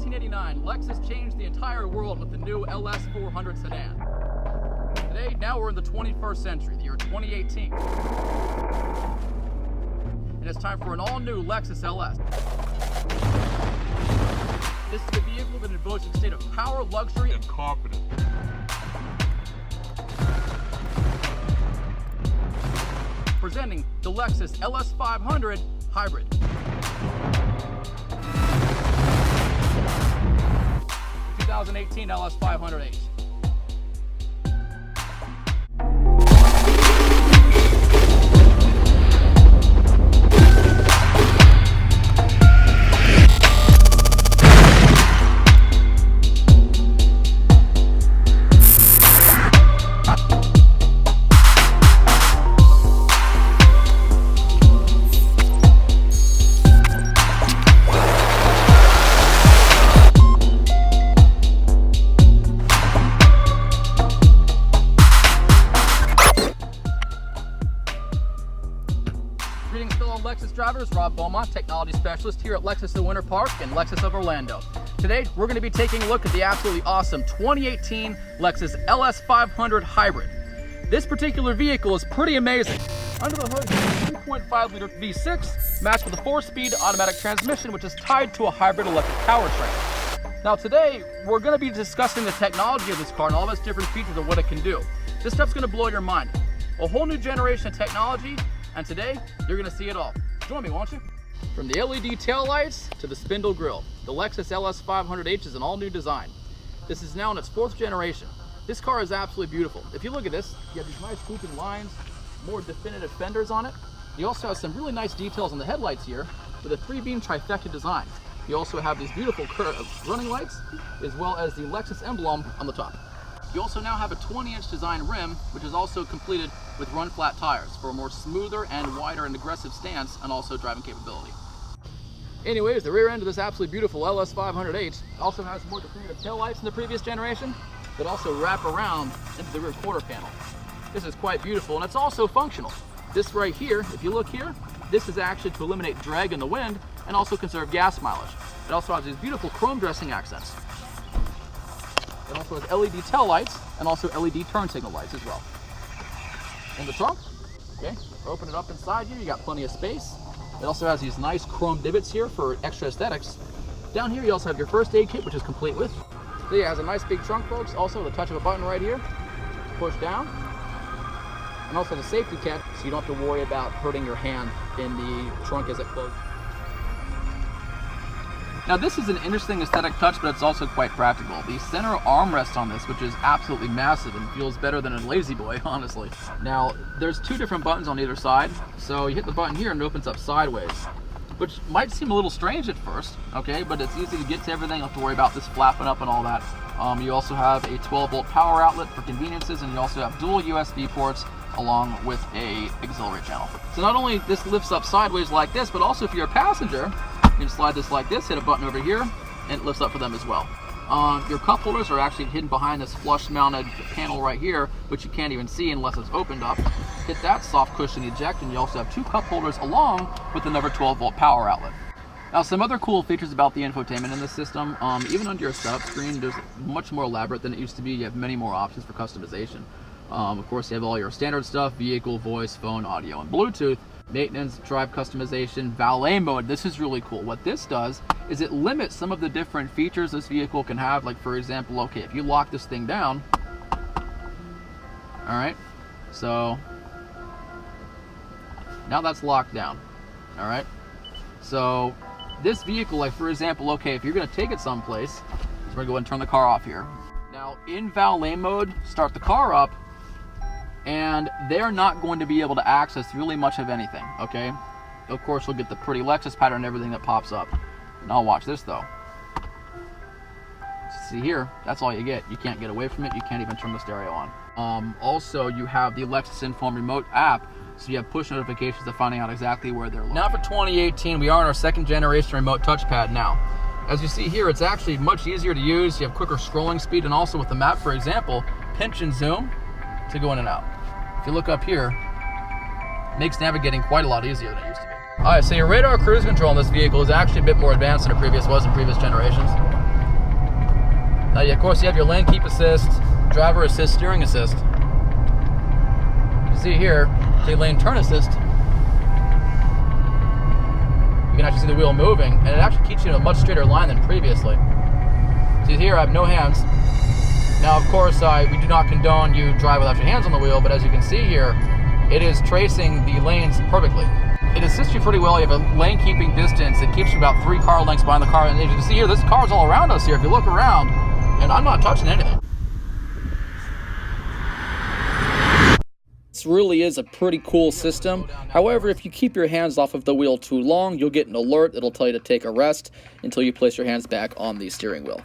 1989, Lexus changed the entire world with the new LS 400 sedan. Today, now we're in the 21st century, the year 2018. And it's time for an all-new Lexus LS. This is the vehicle that invokes a state of power, luxury, and confidence. Presenting the Lexus LS 500 Hybrid. The 2018 LS 500H. Greetings fellow Lexus drivers, Rob Beaumont, Technology Specialist here at Lexus of Winter Park and Lexus of Orlando. Today, we're going to be taking a look at the absolutely awesome 2018 Lexus LS 500 Hybrid. This particular vehicle is pretty amazing. Under the hood, it's a 3.5 liter V6 matched with a 4-speed automatic transmission which is tied to a hybrid electric powertrain. Now today, we're going to be discussing the technology of this car and all of its different features and what it can do. This stuff's going to blow your mind. A whole new generation of technology. And today, you're gonna see it all. Join me, won't you? From the LED taillights to the spindle grille, the Lexus LS 500H is an all-new design. This is now in its 4th generation. This car is absolutely beautiful. If you look at this, you have these nice swooping lines, more definitive fenders on it. You also have some really nice details on the headlights here with a 3-beam trifecta design. You also have these beautiful running lights, as well as the Lexus emblem on the top. You also now have a 20-inch design rim, which is also completed with run-flat tires for a more smoother and wider and aggressive stance and also driving capability. Anyways, the rear end of this absolutely beautiful LS 500H also has more definitive taillights than the previous generation, but also wrap around into the rear quarter panel. This is quite beautiful and it's also functional. This right here, if you look here, this is actually to eliminate drag in the wind and also conserve gas mileage. It also has these beautiful chrome dressing accents. It also has LED tail lights and also LED turn signal lights as well. In the trunk, okay, open it up inside here, you got plenty of space. It also has these nice chrome divots here for extra aesthetics. Down here you also have your first aid kit, which is complete with. So yeah, it has a nice big trunk, folks. Also the touch of a button right here, push down. And also the safety catch, so you don't have to worry about hurting your hand in the trunk as it closes. Now this is an interesting aesthetic touch, but it's also quite practical. The center armrest on this, which is absolutely massive and feels better than a Lazy Boy, honestly. Now, there's 2 different buttons on either side. So you hit the button here and it opens up sideways, which might seem a little strange at first, okay? But it's easy to get to everything. You don't have to worry about this flapping up and all that. You also have a 12-volt power outlet for conveniences, and you also have dual USB ports along with a auxiliary channel. So not only this lifts up sideways like this, but also if you're a passenger, you can slide this like this, hit a button over here, and it lifts up for them as well. Your cup holders are actually hidden behind this flush-mounted panel right here, which you can't even see unless it's opened up. Hit that soft cushion eject, and you also have 2 cup holders along with another 12-volt power outlet. Now, some other cool features about the infotainment in this system, even under your setup screen, there's much more elaborate than it used to be. You have many more options for customization. Of course, you have all your standard stuff: vehicle, voice, phone, audio, and Bluetooth. Maintenance, drive customization, valet mode. This is really cool. What this does is it limits some of the different features this vehicle can have. Like, for example, okay, if you lock this thing down, all right, so now that's locked down, all right. So this vehicle, like for example, okay, if you're going to take it someplace, so we're going to go ahead and turn the car off here. Now in valet mode, start the car up, and they're not going to be able to access really much of anything, okay? Of course, you'll get the pretty Lexus pattern and everything that pops up. Now watch this though. See here, that's all you get. You can't get away from it. You can't even turn the stereo on. Also, you have the Lexus Inform Remote app, so you have push notifications of finding out exactly where they're located. Now for 2018, we are on our 2nd generation remote touchpad now. As you see here, it's actually much easier to use. You have quicker scrolling speed, and also with the map, for example, pinch and zoom to go in and out. If you look up here, it makes navigating quite a lot easier than it used to be. All right, so your radar cruise control in this vehicle is actually a bit more advanced than it was in previous generations. Now, of course, you have your lane keep assist, driver assist, steering assist. You see here, the lane turn assist. You can actually see the wheel moving, and it actually keeps you in a much straighter line than previously. See here, I have no hands. Now, of course, we do not condone you drive without your hands on the wheel, but as you can see here, it is tracing the lanes perfectly. It assists you pretty well. You have a lane keeping distance. It keeps you about 3 car lengths behind the car, and as you can see here, this car's all around us here. If you look around, and I'm not touching anything. This really is a pretty cool system. However, if you keep your hands off of the wheel too long, you'll get an alert. It'll tell you to take a rest until you place your hands back on the steering wheel.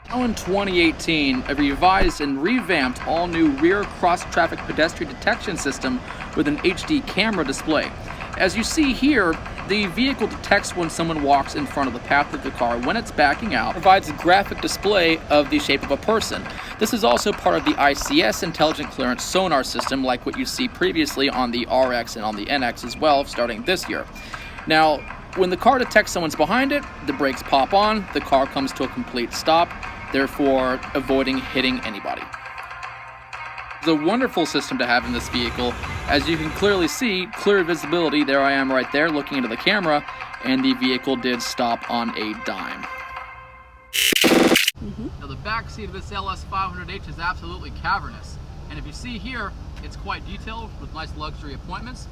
Now in 2018, a revised and revamped all-new rear cross-traffic pedestrian detection system with an HD camera display. As you see here, the vehicle detects when someone walks in front of the path of the car when it's backing out, provides a graphic display of the shape of a person. This is also part of the ICS intelligent clearance sonar system, like what you see previously on the RX and on the NX as well, starting this year. Now, when the car detects someone's behind it, the brakes pop on, the car comes to a complete stop, therefore avoiding hitting anybody. It's a wonderful system to have in this vehicle. As you can clearly see, clear visibility, there I am right there looking into the camera, and the vehicle did stop on a dime. Now the back seat of this LS500H is absolutely cavernous, and if you see here, it's quite detailed with nice luxury appointments.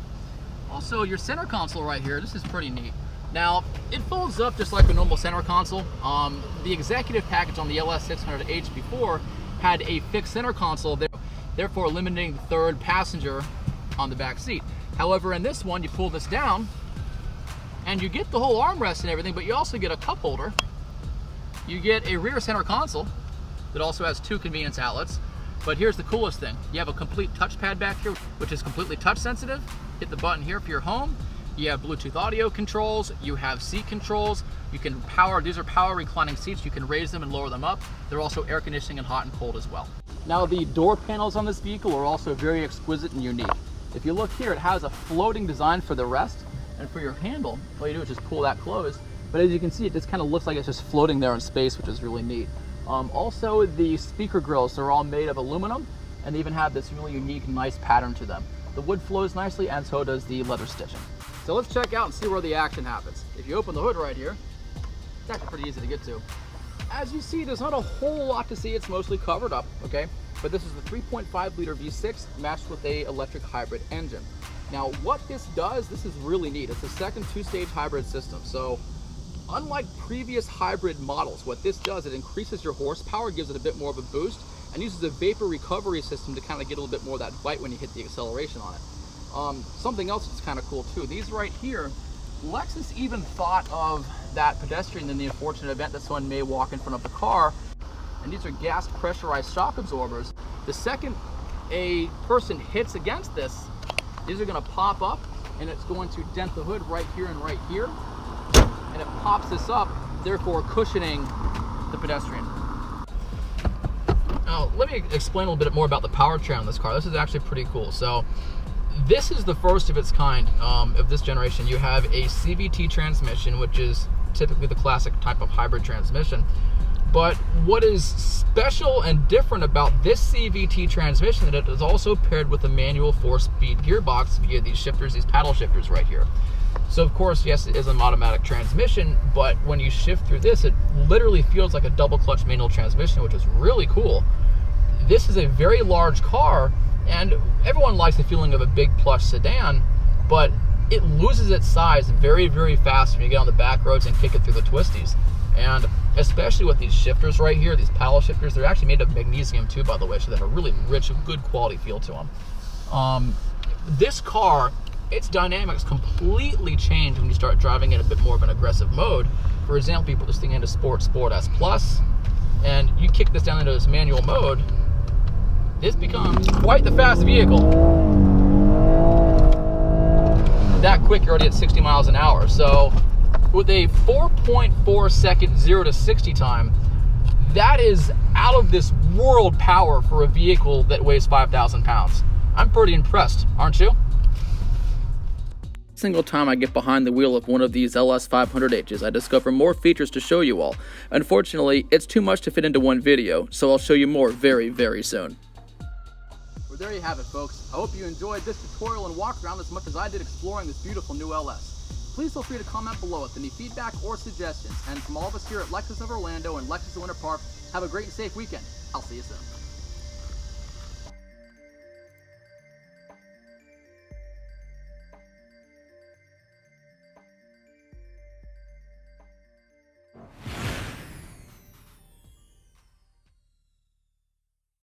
Also, your center console right here, this is pretty neat. Now, it folds up just like a normal center console. The executive package on the LS600H before had a fixed center console, therefore eliminating the third passenger on the back seat. However, in this one, you pull this down, and you get the whole armrest and everything, but you also get a cup holder. You get a rear center console that also has 2 convenience outlets. But here's the coolest thing. You have a complete touchpad back here, which is completely touch sensitive. Hit the button here for your home. You have Bluetooth audio controls, you have seat controls, you can power, these are power reclining seats, you can raise them and lower them up. They're also air conditioning and hot and cold as well. Now the door panels on this vehicle are also very exquisite and unique. If you look here, it has a floating design for the rest, and for your handle, all you do is just pull that closed. But as you can see, it just kind of looks like it's just floating there in space, which is really neat. Also, the speaker grills are all made of aluminum, and they even have this really unique, nice pattern to them. The wood flows nicely, and so does the leather stitching. So let's check out and see where the action happens. If you open the hood right here, it's actually pretty easy to get to. As you see, there's not a whole lot to see. It's mostly covered up, okay? But this is the 3.5 liter V6 matched with a electric hybrid engine. Now, what this does, this is really neat. It's a second 2-stage hybrid system. So unlike previous hybrid models, what this does, it increases your horsepower, gives it a bit more of a boost, and uses a vapor recovery system to kind of get a little bit more of that bite when you hit the acceleration on it. Something else that's kind of cool too, these right here, Lexus even thought of that pedestrian in the unfortunate event that someone may walk in front of the car, and these are gas pressurized shock absorbers. The second a person hits against this, these are going to pop up, and it's going to dent the hood right here and right here, and it pops this up, therefore cushioning the pedestrian. Now, let me explain a little bit more about the powertrain on this car. This is actually pretty cool. So, this is the first of its kind of this generation. You have a CVT transmission, which is typically the classic type of hybrid transmission. But what is special and different about this CVT transmission is that it is also paired with a manual 4-speed gearbox via these shifters, these paddle shifters right here. So of course, yes, it is an automatic transmission, but when you shift through this, it literally feels like a double clutch manual transmission, which is really cool. This is a very large car, and everyone likes the feeling of a big plush sedan, but it loses its size very, very fast when you get on the back roads and kick it through the twisties. And especially with these shifters right here, these paddle shifters, they're actually made of magnesium too, by the way, so they have a really rich, good quality feel to them. This car, its dynamics completely change when you start driving in a bit more of an aggressive mode. For example, you put this thing into Sport S Plus, and you kick this down into this manual mode, this becomes quite the fast vehicle. That quick, you're already at 60 miles an hour. So with a 4.4 second 0 to 60 time, that is out of this world power for a vehicle that weighs 5,000 pounds. I'm pretty impressed, aren't you? Single time I get behind the wheel of one of these LS500Hs, I discover more features to show you all. Unfortunately, it's too much to fit into one video, so I'll show you more very, very soon. Well, there you have it, folks. I hope you enjoyed this tutorial and walk around as much as I did exploring this beautiful new LS. Please feel free to comment below with any feedback or suggestions. And from all of us here at Lexus of Orlando and Lexus of Winter Park, have a great and safe weekend. I'll see you soon.